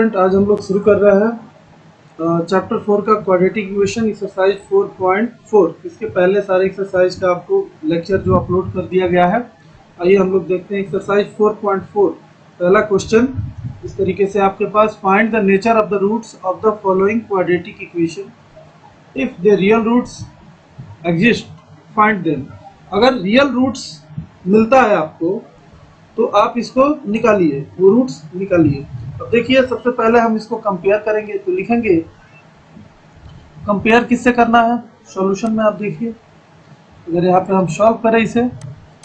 Student, आज हम लोग शुरू कर रहे हैं चैप्टर 4 का क्वाड्रेटिक इक्वेशन एक्सरसाइज 4.4। इसके पहले सारे एक्सरसाइज का आपको लेक्चर जो अपलोड कर दिया गया है। आइए हम लोग देखते हैं एक्सरसाइज 4.4। पहला क्वेश्चन इस तरीके से आपके पास, find the nature of the roots of the following quadratic equation if the real roots exist find them. अगर रियल रूट्स मिलता है आपको तो आप इसको निकालिए, वो रूट्स निकालिए। अब देखिए, सबसे पहले हम इसको कंपेयर करेंगे तो लिखेंगे, कंपेयर किससे करना है? सॉल्यूशन में आप देखिए, अगर यहाँ पे हम सॉल्व करें इसे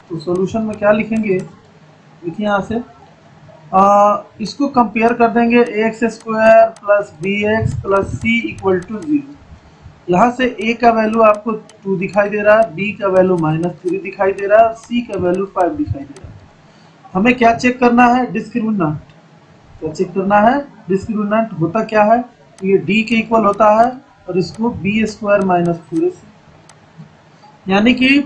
तो सॉल्यूशन में क्या लिखेंगे, देखिए यहाँ से इसको कंपेयर कर देंगे x square plus B x plus C equal to 0। यहाँ से a का वैल्यू आपको 2 दिखाई दे रहा है, b का वैल्यू -3 दिखाई दे रहा है, c का वैल्यू 5 दिखाई दे रहा है। हमें क्या चेक करना है? डिस्क्रिमिनेंट। क्या चेक करना है? डिस्क्रिमिनेंट होता क्या है? तो ये d के इक्वल होता है और इसको b स्क्वायर माइनस 4ac, यानी कि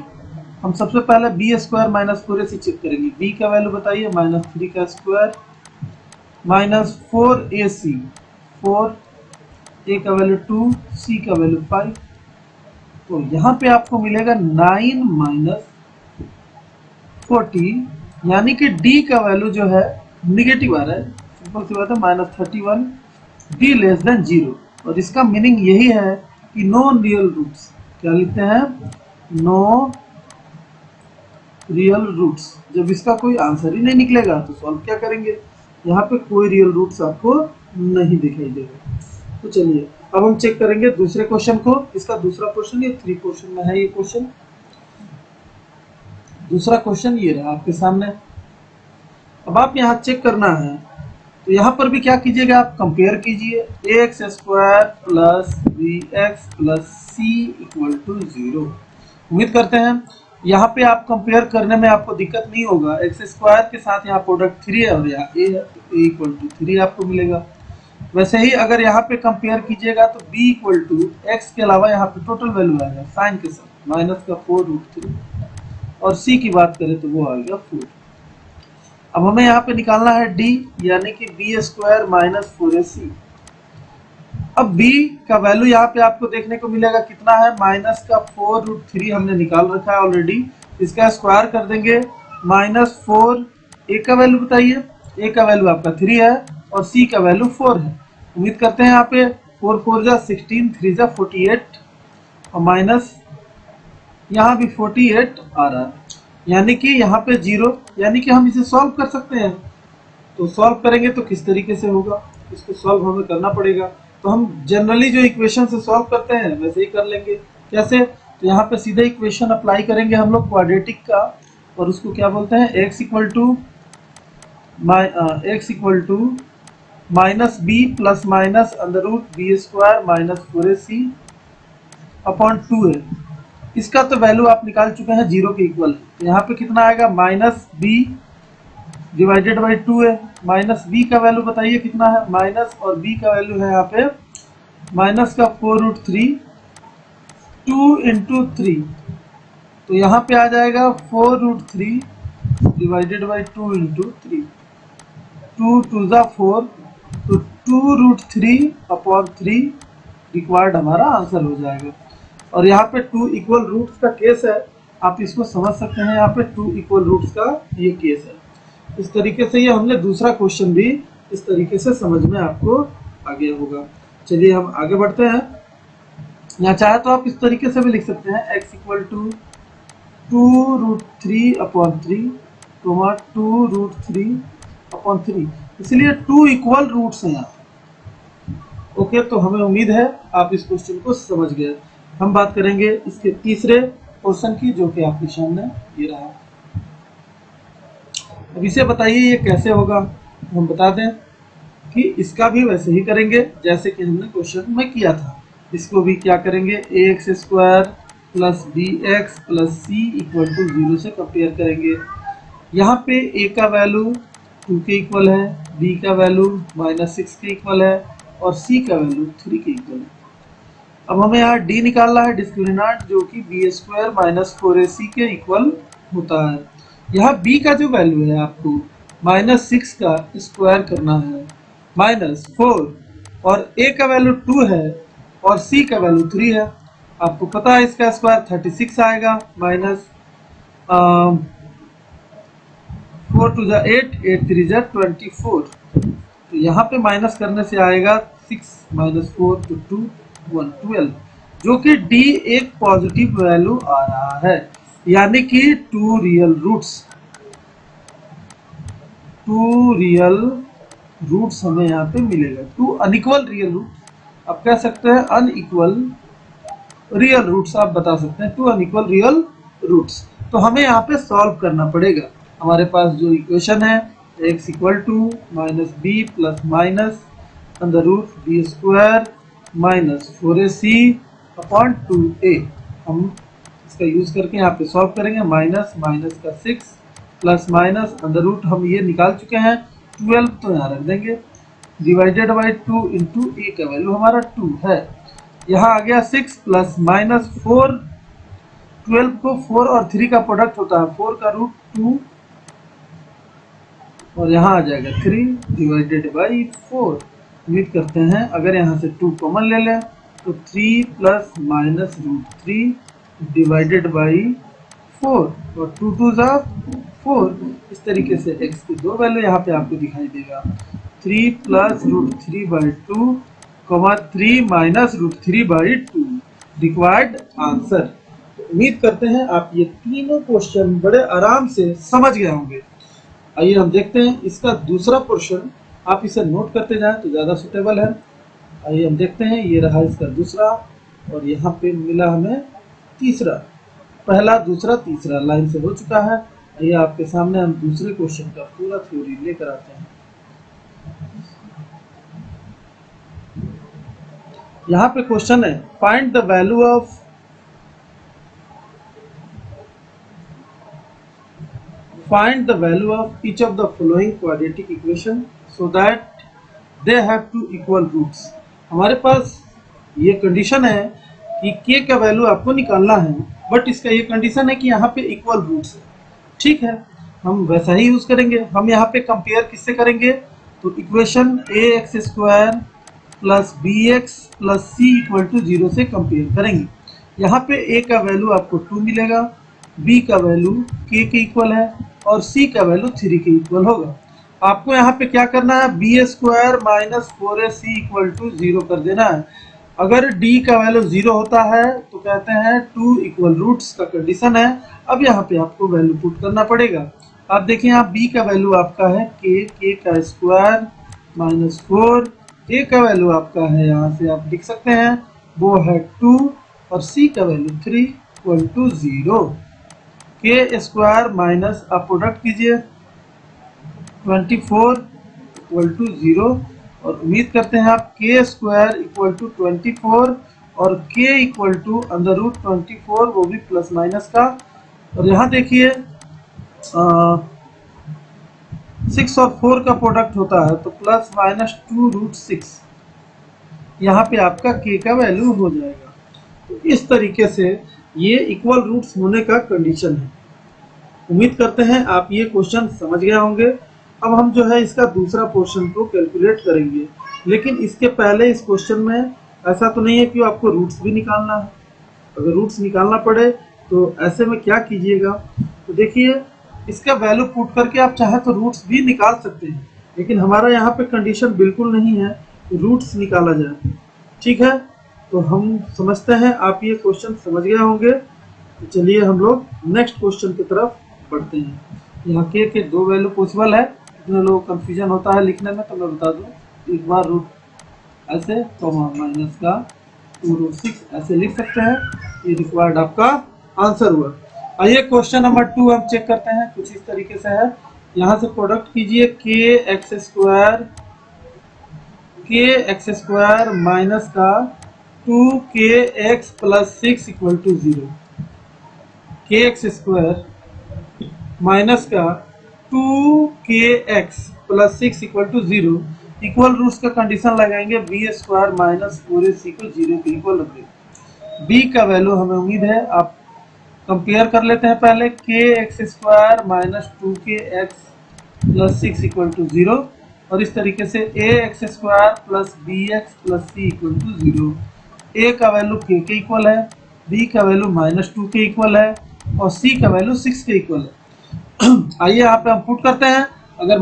हम सबसे पहले b square minus 4ac check करेंगे। b का वैल्यू बताइए, -3 का स्क्वायर माइनस 4ac, 4, a का वैल्यू 2, c का वैल्यू 5। तो यहाँ पे आपको मिलेगा 9 माइनस 40, यानी कि d का वैल्यू जो है निगेटिव आ रहा है। सिंपल सी बात है, -31, d लेस देन 0। और इसका मीनिंग यही है कि नो रियल रूट्स। क्या लिखते हैं? No real roots. जब इसका कोई आंसर ही नहीं निकलेगा तो सॉल्व क्या करेंगे? यहाँ पे कोई रियल रूट्स आपको नहीं दिखाई देगा। तो चलिए अब हम चेक करेंगे दूसरे क्वेश्चन को। इसका दूसरा क्वेश्चन, ये 3 क्वेश्चन में है ये क्वेश्चन। दूसरा क्वेश्चन ये रहा आपके सामने। अब आप यहाँ चेक करना है तो यहाँ पर भी क्या कीजिएगा, आप कंपेयर कीजिए, x square plus B x plus C equal to 0। उम्मीद करते हैं यहाँ पे आप कंपेयर करने में आपको दिक्कत नहीं होगा। एक्स स्क्वायर के साथ यहाँ प्रोडक्ट 3 है और यहाँ ए है, तो ए इक्वल टू 3 आपको मिलेगा। वैसे ही अगर यहाँ पे कंपेयर कीजिएगा तो b इक्वल टू एक्स के अलावा यहाँ पे टोटल वैल्यू आएगा साइन के साथ, माइनस का 4√3, और c की बात करें तो वो आएगा 4। अब हमें यहाँ पे निकालना है d, यानी कि b स्क्वायर माइनस 4ac। अब b का वैल्यू यहाँ पे आपको देखने को मिलेगा कितना है, माइनस का 4√3 हमने निकाल रखा है ऑलरेडी। इसका स्क्वायर कर देंगे, -4, a का वैल्यू बताइए, a का वैल्यू आपका 3 है और c का वैल्यू 4 है। उम्मीद करते हैं यहाँ पे 4 4 जा 16, 3 जा 48 और माइनस यहाँ भी 48 आ रहा है, यानी कि यहाँ पे 0, यानी कि हम इसे सॉल्व कर सकते हैं। तो सॉल्व करेंगे तो किस तरीके से होगा, इसको सॉल्व हमें करना पड़ेगा। तो हम जनरली जो इक्वेशन से सॉल्व करते हैं वैसे ही कर लेंगे। कैसे? तो यहाँ पे सीधे इक्वेशन अप्लाई करेंगे हम लोग क्वाड्रेटिक का, और उसको क्या बोलते हैं, x equal to minus b plus minus under root b square minus 4ac upon 2a। इसका तो वैल्यू आप निकाल चुके हैं, 0 के इक्वल। तो यहाँ पे कितना आएगा, -b divided by 2a। Minus b का वैल्यू बताइए कितना है, माइनस, और b का वैल्यू है यहाँ पे माइनस का 4√3, 2 इंटू 3। तो यहाँ पे आ जाएगा 4√3 डिवाइडेड बाई 2 इंटू 3, 2 2 जा 4, तो 2√3 अपॉन 3 रिक्वायर्ड हमारा आंसर हो जाएगा। और यहाँ पे 2 इक्वल रूट्स का केस है, आप इसको समझ सकते हैं। यहाँ पे 2 इक्वल रूट्स का ये केस है। इस तरीके से ये हमने दूसरा क्वेश्चन भी इस तरीके से समझ में आपको आ गया होगा। चलिए हम आगे बढ़ते हैं। यहाँ चाहे तो आप इस तरीके से भी लिख सकते हैं, x equal to 2√3 upon 3, 2√3 upon 3, इसलिए 2 इक्वल रूट्स हैं यहाँ। ओके, तो हमें उम्मीद है आप इस क्वेश्चन को समझ गए। हम बात करेंगे इसके तीसरे क्वेश्चन की, जो कि आपके सामने ये रहा। अब इसे बताइए ये कैसे होगा। हम बता दें कि इसका भी वैसे ही करेंगे जैसे कि हमने क्वेश्चन में किया था। इसको भी क्या करेंगे, x square plus B x plus C equal to 0 से कंपेयर करेंगे। यहाँ पे a का वैल्यू 2 के इक्वल है, b का वैल्यू -6 के इक्वल है और c का वैल्यू 3 के इक्वल है। अब हमें यहाँ d निकालना है, डिस्क्रिमिनेंट, जो कि b स्क्वायर माइनस 4ac के इक्वल होता है। यहाँ b का जो वैल्यू है आपको -6 का स्क्वायर करना है, माइनस 4 और a का वैल्यू 2 है और c का वैल्यू 3 है। आपको पता है इसका स्क्वायर 36 आएगा, माइनस 4 टू जा 8, 8 3 जा 24। तो यहाँ पे माइनस करने से आएगा 6 माइनस 4 तो 2 1 12, जो कि d एक पॉजिटिव वैल्यू आ रहा है, यानी कि 2 रियल रूट्स हमें यहाँ पे मिलेगा। 2 अनइक्वल रियल रूट, आप कह सकते हैं अनइक्वल रियल रूट्स, आप बता सकते हैं 2 अनइक्वल रियल रूट्स। तो हमें यहाँ पे सॉल्व करना पड़ेगा। हमारे पास जो इक्वेशन है x equal to minus b plus minus under root b square minus 4ac upon 2a, हम इसका यूज करके यहाँ पे सॉल्व करेंगे। माइनस माइनस का 6 प्लस माइनस अंडर रूट हम ये निकाल चुके हैं 12, तो यहाँ रख देंगे, डिवाइडेड बाई 2 इंटू ए का वैल्यू हमारा 2 है। यहाँ आ गया 6 प्लस माइनस 4, 12 को 4 और 3 का प्रोडक्ट होता है 4 का रूट 2, और यहाँ आ जाएगा 3 डिवाइडेड बाई 4। उम्मीद करते हैं अगर यहाँ से 2 कॉमन ले लें तो 3 plus minus root 3 divided by 4, और 2 2 जा 4। इस तरीके से x की दो वैल्यू यहाँ पे आपको दिखाई देगा, 3 plus root 3 by 2, 3 minus root 3 by 2, required answer. उम्मीद करते हैं आप ये तीनों क्वेश्चन बड़े आराम से समझ गए होंगे। आइए हम देखते हैं इसका दूसरा पोर्शन, आप इसे नोट करते जाएं तो ज़्यादा सुटेबल है। आइए हम देखते हैं, ये रहा इसका दूसरा, और यहाँ पे मिला हमें तीसरा। पहला दूसरा तीसरा लाइन से हो चुका है। आइए आपके सामने हम दूसरे क्वेश्चन का पूरा थ्योरी लेकर आते हैं। यहाँ पे क्वेश्चन है find the value of find the value of each of the following quadratic equation so that they have two equal roots। हमारे पास ये कंडीशन है कि k का वैल्यू आपको निकालना है, बट इसका ये कंडीशन है कि यहाँ पे इक्वल रूट्स है। ठीक है, हम वैसा ही यूज करेंगे। हम यहाँ पे कंपेयर किससे करेंगे, तो equation ax square plus bx plus c equal to 0 से कंपेयर करेंगे। यहाँ पे a का वैल्यू आपको 2 मिलेगा, b का वैल्यू k के इक्वल है और c का वैल्यू 3 के इक्वल होगा। आपको यहाँ पे क्या करना है, b square minus 4ac equal to 0 कर देना है। अगर d का वैल्यू 0 होता है तो कहते हैं 2 इक्वल रूट्स का कंडीशन है। अब यहाँ पे आपको वैल्यू पुट करना पड़ेगा। आप देखिए यहाँ b का वैल्यू आपका है k का स्क्वायर माइनस 4, a का वैल्यू आपका है, यहाँ से आप लिख सकते हैं वो है 2, और c का वैल्यू 3 इक्वल टू 0। के स्क्वायर माइनस आप प्रोडक्ट कीजिए 24 इक्वल टू 0, और उम्मीद करते हैं आप के स्क्वायर इक्वल टू 24 और के इक्वल टू अंडर रूट 24, वो भी प्लस माइनस का। और यहाँ देखिए 6 और 4 का प्रोडक्ट होता है तो प्लस माइनस 2 रूट 6, यहाँ पे आपका के का वैल्यू हो जाएगा। तो इस तरीके से ये इक्वल रूट्स होने का कंडीशन है। उम्मीद करते हैं आप ये क्वेश्चन समझ गए होंगे। अब हम जो है इसका दूसरा पोर्शन को कैलकुलेट करेंगे, लेकिन इसके पहले इस क्वेश्चन में ऐसा तो नहीं है कि आपको रूट्स भी निकालना है। अगर रूट्स निकालना पड़े तो ऐसे में क्या कीजिएगा, तो देखिए इसका वैल्यू पुट करके आप चाहे तो रूट्स भी निकाल सकते हैं, लेकिन हमारा यहाँ पे कंडीशन बिल्कुल नहीं है रूट्स निकाला जाए। ठीक है, तो हम समझते हैं आप ये क्वेश्चन समझ गए होंगे। तो चलिए हम लोग नेक्स्ट क्वेश्चन की तरफ बढ़ते हैं। यहाँ के दो वैल्यू पॉसिबल है, कितने लोग कंफ्यूजन होता है लिखने में तो मैं बता दूँ। एक बार रूट ऐसे कॉमा माइनस का 2 रूट 6 ऐसे लिख सकते हैं। ये रिक्वायर्ड आपका आंसर हुआ। आइए क्वेश्चन नंबर 2 हम चेक करते हैं। कुछ इस तरीके से है, यहाँ से प्रोडक्ट कीजिए के एक्स स्क्वायर माइनस का 2kx प्लस 6 इक्वल टू 0। के एक्स स्क्वायर माइनस का 2kx plus 6 equal to 0, equal roots का कंडीशन लगाएंगे बी स्क्वायर माइनस 4ac को 0 के इक्वल रखेंगे। बी का वैल्यू हमें उम्मीद है, आप कंपेयर कर लेते हैं पहले। K X square minus 2kx plus 6 equal to 0, और इस तरीके से A X square plus B x plus C equal to 0। A का वैल्यू के इक्वल है, बी का वैल्यू -2 के इक्वल है और सी का वैल्यू 6 के इक्वल है। आइए यहाँ पे हम पुट करते हैं। अगर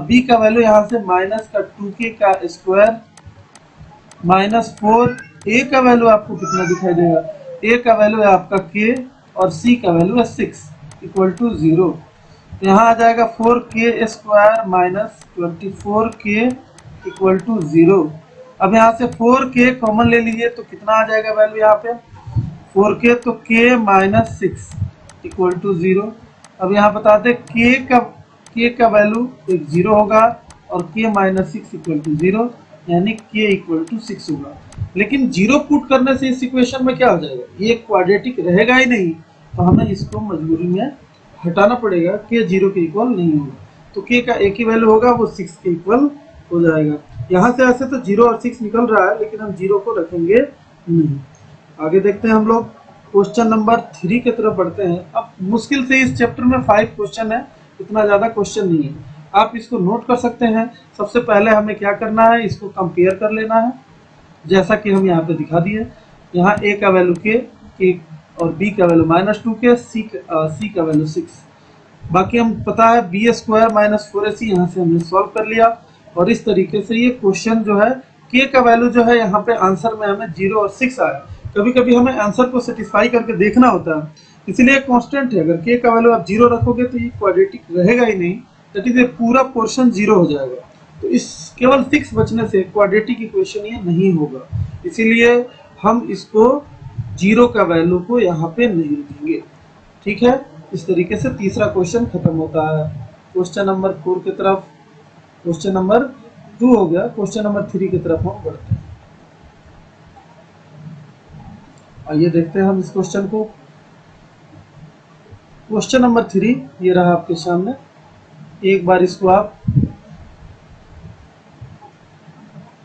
बी का वैल्यू यहाँ से -2k का स्क्वायर -4, ए का वैल्यू आपको कितना दिखाई देगा, ए का वैल्यू है आपका k और सी का वैल्यू है 6 इक्वल टू 0। यहाँ आ जाएगा 4k square -24k equal to 0। अब यहाँ से 4k कॉमन ले लीजिए तो कितना आ जाएगा वैल्यू यहाँ पे 4k, तो k - 6 इक्वल टू 0। अब यहाँ बता दें k का वैल्यू एक 0 होगा और k - 6 इक्वल टू 0, यानी k इक्वल टू 6 होगा। लेकिन 0 पुट करने से इस इक्वेशन में क्या हो जाएगा, ये क्वाड्रेटिक रहेगा ही नहीं, तो हमें इसको मजबूरी में हटाना पड़ेगा। k 0 के इक्वल नहीं होगा, तो k का एक ही वैल्यू होगा, वो 6 के इक्वल हो जाएगा। यहाँ से ऐसे तो 0 और 6 निकल रहा है, लेकिन हम 0 को रखेंगे नहीं। आगे देखते हैं हम लोग क्वेश्चन नंबर 3 की तरफ बढ़ते हैं। अब मुश्किल से इस चैप्टर में 5 क्वेश्चन है, इतना ज़्यादा क्वेश्चन नहीं है, आप इसको नोट कर सकते हैं। सबसे पहले हमें क्या करना है, इसको कंपेयर कर लेना है, जैसा कि हम यहाँ पे दिखा दिए। यहाँ a का वैल्यू k और b का वैल्यू -2k, c का वैल्यू 6। बाकी हम पता है b स्क्वायर -4ac यहाँ से हमने सॉल्व कर लिया। और इस तरीके से ये क्वेश्चन जो है k का वैल्यू जो है यहाँ पे आंसर में हमें 0 और 6 आया। कभी कभी हमें आंसर को सेटिस्फाई करके देखना होता है, इसलिए कांस्टेंट है। अगर k का वैल्यू आप 0 रखोगे तो ये क्वाड्रेटिक रहेगा ही नहीं, दैट इज पूरा पोर्शन 0 हो जाएगा। तो इस केवल 6 बचने से क्वाड्रेटिक इक्वेशन ये नहीं होगा, इसीलिए हम इसको 0 का वैल्यू को यहाँ पे नहीं देंगे। ठीक है, इस तरीके से तीसरा क्वेश्चन खत्म होता है। क्वेश्चन नंबर 4 की तरफ, क्वेश्चन नंबर 2 हो गया, क्वेश्चन नंबर 3 की तरफ हम बढ़ते हैं। आइए देखते हैं हम इस क्वेश्चन को। क्वेश्चन नंबर 3 ये रहा आपके सामने, एक बार इसको आप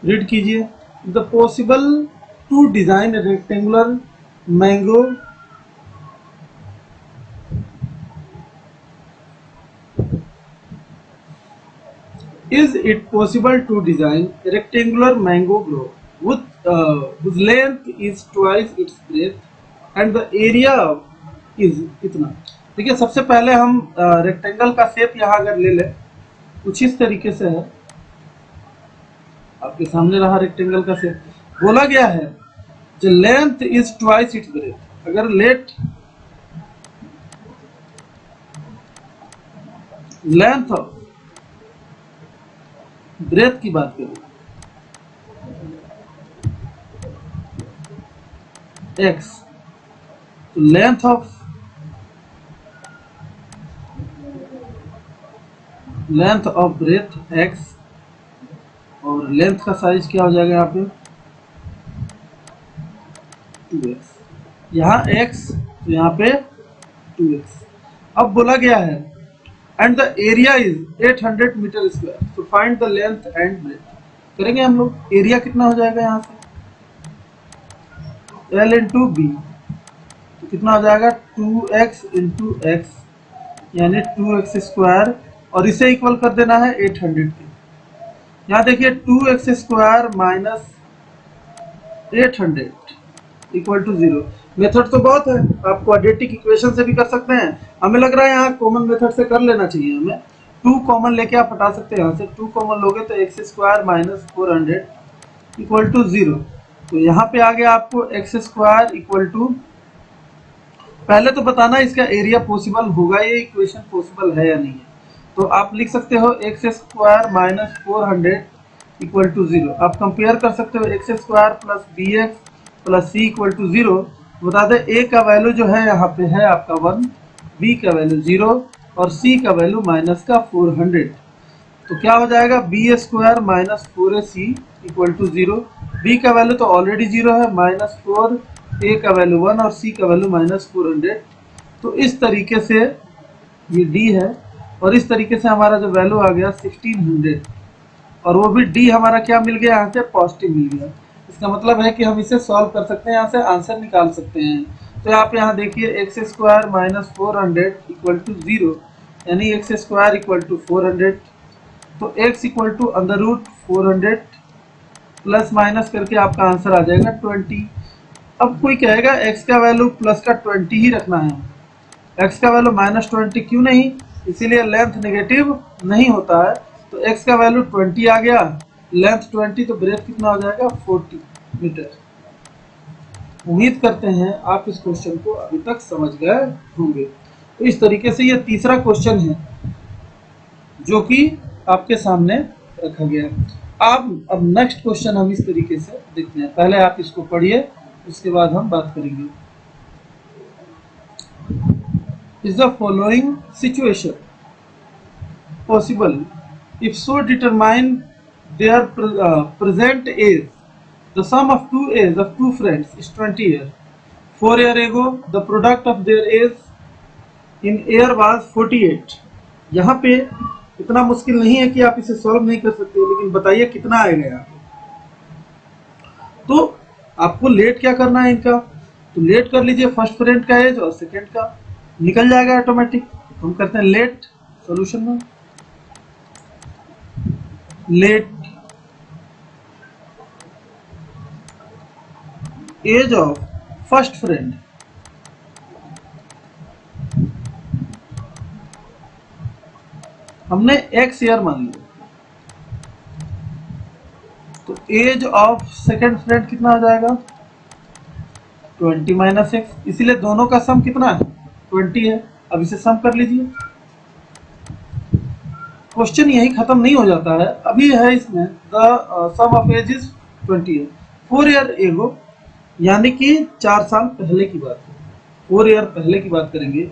रीड कीजिए। The possible to design a rectangular mango Is it possible to design a rectangular mango grove whose length is twice its breadth and the area is इतना। देखिए, सबसे पहले हम रेक्टेंगल का शेप यहाँ अगर ले लें, कुछ इस तरीके से है, आपके सामने रहा रेक्टेंगल का शेप। बोला गया है the length is twice its breath. अगर लेंथ ऑफ ब्रेथ की बात करें x, तो लेंथ ऑफ ब्रेथ x और लेंथ का साइज क्या हो जाएगा यहाँ पे 2x, यहाँ x तो यहाँ पे 2x। अब बोला गया है and the area is 800 metre square, तो find the length and breadth. करेंगे हम लोग, एरिया कितना हो जाएगा यहाँ से L इंटू बी, तो कितना हो जाएगा 2x इंटू एक्स यानी 2x स्क्वायर, और इसे इक्वल कर देना है 800 के। यहाँ देखिए 2x square minus 800 equal to 0। Method तो बहुत है, आप क्वाड्रेटिक इक्वेशन से भी कर सकते हैं। हमें लग रहा है यहाँ कॉमन मेथड से कर लेना चाहिए हमें। 2 कॉमन लेके आप हटा सकते हैं, यहाँ से 2 कॉमन लोगे तो x square minus 400 equal to 0। तो यहाँ पे आ गया आपको x स्क्वायर इक्वल टू, पहले तो बताना इसका एरिया पॉसिबल होगा, ये इक्वेशन पॉसिबल है या नहीं है। तो आप लिख सकते हो x square minus 400 equal to 0। आप कंपेयर कर सकते हो x square plus B x plus C equal to 0। बता दें a का वैल्यू जो है यहाँ पे है आपका 1, b का वैल्यू 0 और c का वैल्यू माइनस का 400। तो क्या हो जाएगा b square minus 4ac equal to 0। b का वैल्यू तो ऑलरेडी 0 है, -4, a का वैल्यू 1 और c का वैल्यू -400। तो इस तरीके से ये d है, और इस तरीके से हमारा जो वैल्यू आ गया 1600, और वो भी d हमारा क्या मिल गया यहाँ से पॉजिटिव मिल गया। इसका मतलब है कि हम इसे सॉल्व कर सकते हैं, यहाँ से आंसर निकाल सकते हैं। तो आप यहाँ देखिए x square minus 400 equal to 0, यानी x स्क्वायर इक्वल टू 400। तो x equal to under root 400 plus minus करके आपका आंसर आ जाएगा 20। अब कोई कहेगा x का वैल्यू प्लस का 20 ही रखना है, x का वैल्यू -20 क्यों नहीं, इसीलिए लेंथ नेगेटिव नहीं होता है। तो x का वैल्यू 20 आ गया, लेंथ 20, तो ब्रेथ कितना हो जाएगा 40 मीटर। उम्मीद करते हैं आप इस क्वेश्चन को अभी तक समझ गए होंगे। तो इस तरीके से ये तीसरा क्वेश्चन है जो कि आपके सामने रखा गया है। अब नेक्स्ट क्वेश्चन हम इस तरीके से देखते हैं। पहले आप इसको पढ़िए, उसके बाद हम बात करेंगे। Is the following situation possible if so determine their present age. The sum of two age of two friends is 20 years. 4 years ago the product of their age in year was 48. यहाँ पे इतना मुश्किल नहीं है कि आप इसे solve नहीं कर सकते, लेकिन बताइए कितना आएगा यहाँ। तो आपको लेट क्या करना है इनका, तो लेट कर लीजिए फर्स्ट फ्रेंड का एज और सेकंड का, निकल जाएगा ऑटोमेटिक। हम करते हैं लेट सॉल्यूशन में, let age of first friend हमने x ईयर मान लिया, तो एज ऑफ सेकंड फ्रेंड कितना आ जाएगा 20 माइनस एक्स, इसीलिए दोनों का सम कितना है 20 है। अब इसे सम कर लीजिए। क्वेश्चन यही खत्म नहीं हो जाता है, अभी है इसमें the sum of age is 20 है। 4 ईयर एगो यानी कि 4 साल पहले की बात है, 4 ईयर पहले की बात करेंगे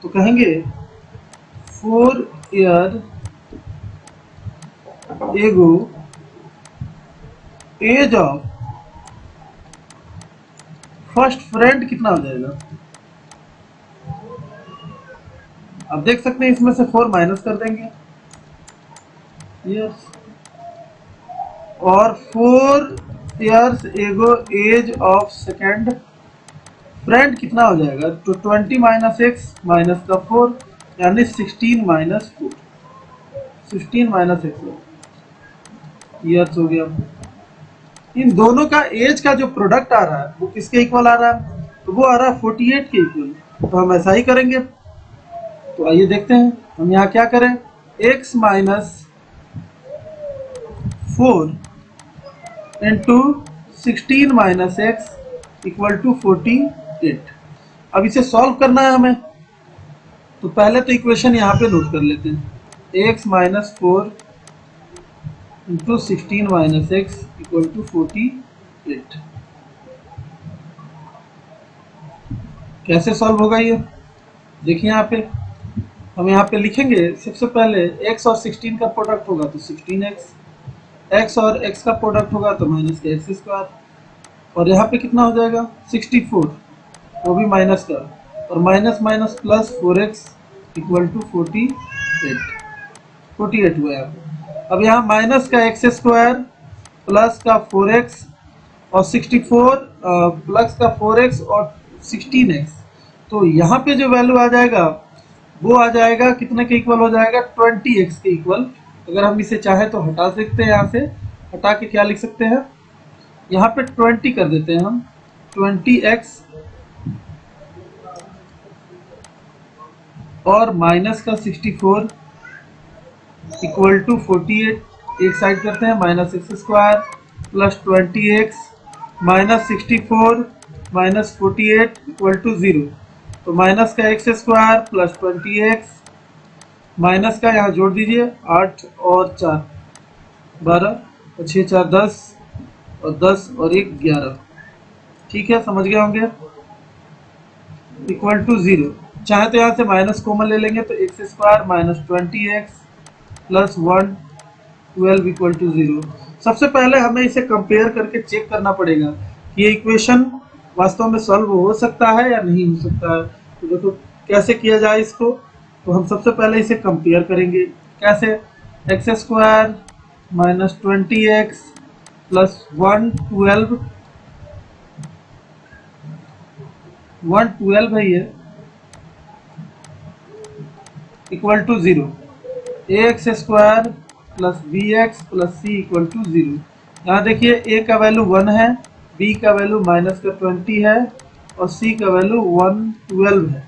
तो कहेंगे 4 year ago as of first friend कितना हो जाएगा। अब देख सकते हैं इसमें से 4 माइनस कर देंगे, यस, और 4 years ago as of second friend कितना हो जाएगा, तो 20 माइनस एक्स माइनस का 4 यानी 16 माइनस 4, 16 माइनस एक्स ईयर्स हो गया। इन दोनों का एज का जो प्रोडक्ट आ रहा है वो किसके इक्वल आ रहा है, तो वो आ रहा है 48 के इक्वल। तो हम ऐसा ही करेंगे। तो आइए देखते हैं हम यहाँ क्या करें, x minus 4 into 16 minus x equal to 48। अब इसे सॉल्व करना है हमें, तो पहले तो इक्वेशन यहाँ पे नोट कर लेते हैं, x minus 4 into 16 minus x equal to 48। कैसे सॉल्व होगा ये, देखिए यहाँ पे हम यहाँ पे लिखेंगे। सबसे पहले x और 16 का प्रोडक्ट होगा तो 16x, x और x का प्रोडक्ट होगा तो माइनस का एक्स स्क्वायर, और यहाँ पे कितना हो जाएगा 64, वो भी माइनस का, और minus minus plus 4x equal to 48 हुआ यहाँ पे। अब यहाँ माइनस का एक्स स्क्वायर प्लस का 4x और 64 प्लस का 4x और 16x, तो यहाँ पे जो वैल्यू आ जाएगा वो आ जाएगा कितने के इक्वल हो जाएगा 20x के इक्वल। अगर हम इसे चाहे तो हटा सकते हैं, यहाँ से हटा के क्या लिख सकते हैं, यहाँ पे 20 कर देते हैं हम, 20x और माइनस का 64 इक्वल टू 48, एक साइड करते हैं, minus x square plus 20x minus 64 minus 48 equal to 0, तो माइनस का x square plus 20x minus का यहाँ जोड़ दीजिए 8 और 4 12 और 6 4 10 और 10 और 1 11। ठीक है, समझ गए होंगे, इक्वल टू 0। चाहे तो यहाँ से माइनस कॉमन ले लेंगे तो x square minus 20x plus 1 12 equal to 0। सबसे पहले हमें इसे कंपेयर करके चेक करना पड़ेगा कि ये इक्वेशन वास्तव में सॉल्व हो सकता है या नहीं हो सकता है। तो देखो कैसे किया जाए इसको, तो हम सबसे पहले इसे कंपेयर करेंगे। कैसे, x square minus 20x plus 112 है ये, equal to 0। X square plus B x plus C equal to 0। यहाँ देखिए ए का वैल्यू 1 है, बी का वैल्यू -20 है और सी का वैल्यू 112 है।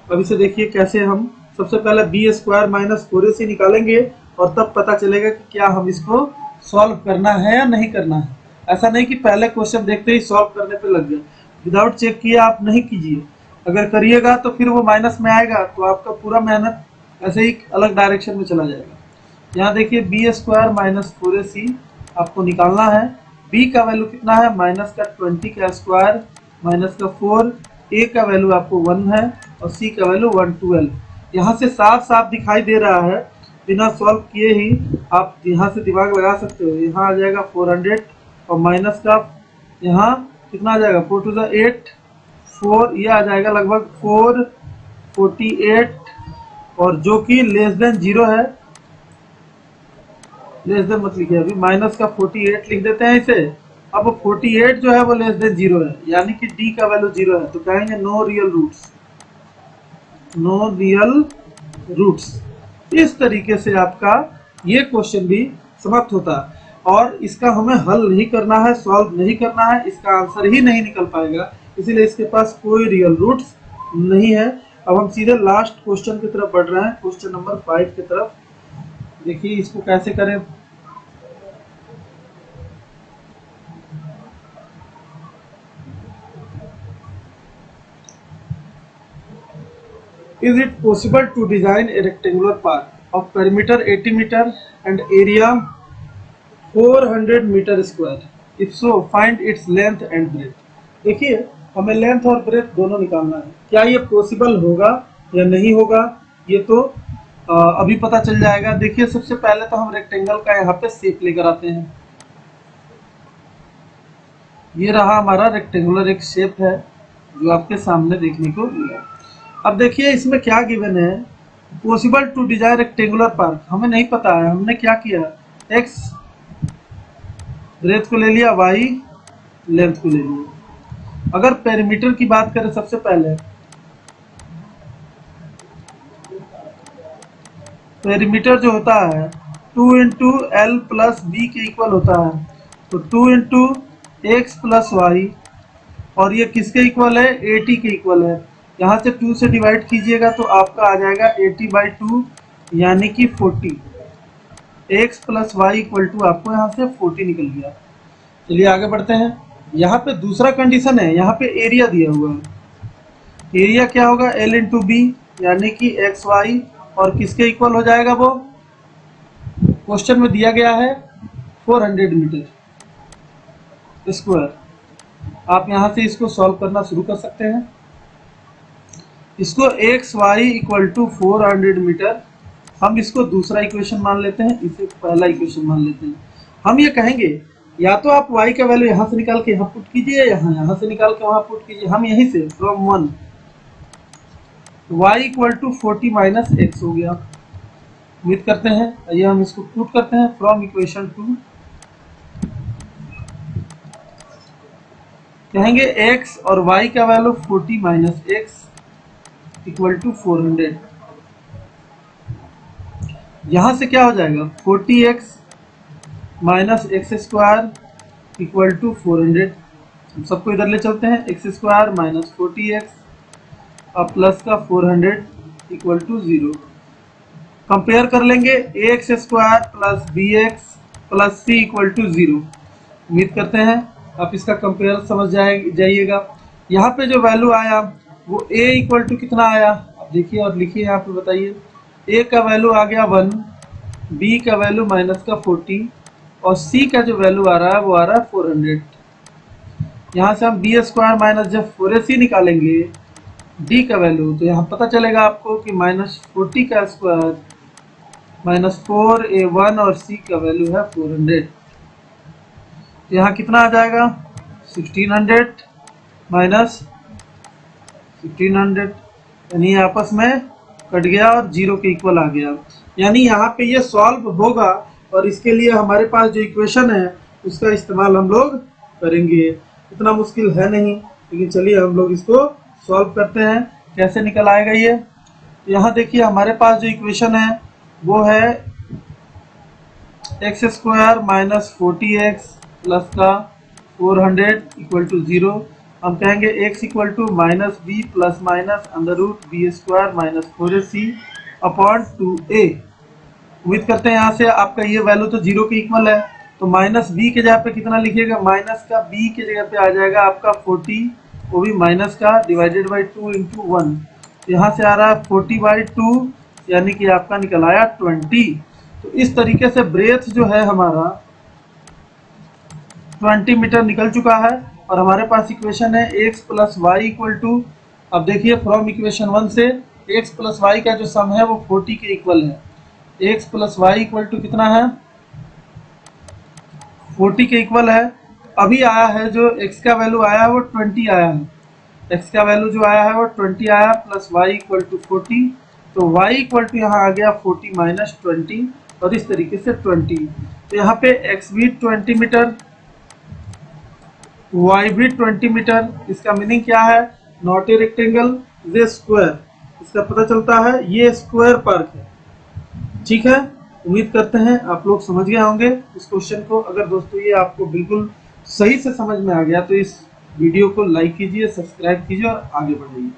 अब इसे देखिए कैसे हम सबसे पहले बी स्क्वायर माइनस 4ac निकालेंगे और तब पता चलेगा कि क्या हम इसको सॉल्व करना है या नहीं करना है। ऐसा नहीं कि पहले क्वेश्चन देखते ही सॉल्व करने पे लग गए, विदाउट चेक किए आप नहीं कीजिए। अगर करिएगा तो फिर वो माइनस में आएगा तो आपका पूरा मेहनत ऐसे ही अलग डायरेक्शन में चला जाएगा। यहाँ देखिए बी स्क्वायर माइनस 4ac आपको निकालना है। बी का वैल्यू कितना है, -20 का स्क्वायर -4, ए का वैल्यू आपको 1 है और सी का वैल्यू 112। यहाँ से साफ साफ दिखाई दे रहा है, बिना सॉल्व किए ही आप यहाँ से दिमाग लगा सकते हो। यहाँ आ जाएगा 400 और माइनस का यहाँ कितना आ जाएगा 4 to the 8 4, ये आ जाएगा लगभग 448 और जो कि लेस देन 0 है। लेस देन मत लिखिए अभी, माइनस का 48 लिख देते हैं इसे। अब 48 जो है वो लेस देन 0 है, यानी कि डी का वैल्यू 0 है, तो कहेंगे no real roots, no real roots. इस तरीके से आपका ये क्वेश्चन भी समाप्त होता है और इसका हमें हल नहीं करना है, सॉल्व नहीं करना है, इसका आंसर ही नहीं निकल पाएगा, इसीलिए इसके पास कोई रियल रूट्स नहीं है। अब हम सीधे लास्ट क्वेश्चन की तरफ बढ़ रहे हैं, क्वेश्चन नंबर 5 की तरफ। देखिए इसको कैसे करें। Is it possible to design a rectangular park of perimeter 80 meter and area 400 meter square? If so, find its length and breadth. देखिए हमें लेंथ और ब्रेथ दोनों निकालना है। क्या ये पॉसिबल होगा या नहीं होगा, ये तो अभी पता चल जाएगा। देखिए सबसे पहले तो हम रेक्टेंगल का यहाँ पे शेप लेकर आते हैं। ये रहा हमारा रेक्टेंगुलर एक शेप है जो आपके सामने देखने को मिला। अब देखिए इसमें क्या गिवन है, possible to design rectangular park. हमें नहीं पता है, हमने क्या किया, एक्स ब्रेथ को ले लिया, वाई लेंथ को ले लिया। अगर पेरीमीटर की बात करें सबसे पहले, पेरीमीटर जो होता है 2 इंटू एल प्लस बी के इक्वल होता है, तो 2 इंटू एक्स प्लस वाई, और ये किसके इक्वल है, 80 के इक्वल है। यहाँ से 2 से डिवाइड कीजिएगा तो आपका आ जाएगा 80/2 यानी कि 40। X plus y equal to आपको यहाँ से 40 निकल गया। चलिए आगे बढ़ते हैं। यहाँ पे दूसरा कंडीशन है, यहाँ पे एरिया दिया हुआ है। एरिया क्या होगा, एल इंटू बी यानी कि एक्स वाई, और किसके इक्वल हो जाएगा, वो क्वेश्चन में दिया गया है 400 मीटर स्क्वायर। आप यहाँ से इसको सॉल्व करना शुरू कर सकते हैं। इसको x y equal to 400 metre, हम इसको दूसरा इक्वेशन मान लेते हैं, इसे पहला इक्वेशन मान लेते हैं। हम ये कहेंगे या तो आप y का वैल्यू यहाँ से निकाल के यहाँ पुट कीजिए, यहाँ से निकाल के वहाँ पुट कीजिए। हम यहीं से from 1 y equal to 40 minus x हो गया। उम्मीद करते हैं, आइए हम इसको पुट करते हैं फ्रॉम इक्वेशन 2। कहेंगे x और y का value 40 minus x equal to 400। यहाँ से क्या हो जाएगा, 40x minus x square equal to 400। हम सबको इधर ले चलते हैं, एक्स स्क्वायर माइनस 40x और प्लस का 400 इक्वल टू 0। कंपेयर कर लेंगे, x square plus B x plus C equal to 0। उम्मीद करते हैं आप इसका कंपेयर समझ जाइएगा। यहाँ पे जो वैल्यू आया वो a इक्वल टू कितना आया, आप देखिए और लिखिए यहाँ पे बताइए। a का वैल्यू आ गया 1, b का वैल्यू माइनस का 40 और c का जो वैल्यू आ रहा है वो आ रहा है 400। यहाँ से हम बी स्क्वायर माइनस जब 4ac निकालेंगे d का वैल्यू, तो यहाँ पता चलेगा आपको कि -40 का स्क्वायर माइनस 4a1 और c का वैल्यू है 400। तो यहाँ कितना आ जाएगा, 1600 माइनस 1500, यानी आपस में कट गया और 0 के इक्वल आ गया। यानी यहाँ पे ये सॉल्व होगा और इसके लिए हमारे पास जो इक्वेशन है उसका इस्तेमाल हम लोग करेंगे। इतना मुश्किल है नहीं, लेकिन चलिए हम लोग इसको सॉल्व करते हैं। कैसे निकल आएगा ये, यहाँ देखिए हमारे पास जो इक्वेशन है वो है x square minus 40x plus का 400 इक्वल टू 0। हम कहेंगे x equal to minus b plus minus under root b square minus 4ac upon 2a। उम्मीद करते हैं यहाँ से आपका ये वैल्यू तो 0 के इक्वल है, तो माइनस बी के जगह पे कितना लिखिएगा, माइनस का बी के जगह पे आ जाएगा आपका 40, वो भी माइनस का डिवाइडेड बाई 2 इंटू 1। यहाँ से आ रहा है 40/2 यानी कि आपका निकल आया 20। तो इस तरीके से ब्रेथ जो है हमारा 20 मीटर निकल चुका है और हमारे पास इक्वेशन है x plus y equal to, अब देखिए फ्रॉम इक्वेशन 1 से x प्लस वाई का जो सम है वो 40 के इक्वल है। x plus y equal to कितना है, 40 के इक्वल है। अभी आया है जो x का वैल्यू आया है वो 20 आया है, x का वैल्यू जो आया है वो 20 आया प्लस y इक्वल टू 40, तो y इक्वल टू यहाँ आ गया 40 माइनस 20 और इस तरीके से 20। तो यहाँ पे x भी 20 मीटर, y भी 20 मीटर। इसका मीनिंग क्या है, नॉट ए रेक्टेंगल ये स्क्वायर, इसका पता चलता है ये स्क्वायर पार्क है। ठीक है, उम्मीद करते हैं आप लोग समझ गए होंगे इस क्वेश्चन को। अगर दोस्तों ये आपको बिल्कुल सही से समझ में आ गया तो इस वीडियो को लाइक कीजिए, सब्सक्राइब कीजिए और आगे बढ़ाइए।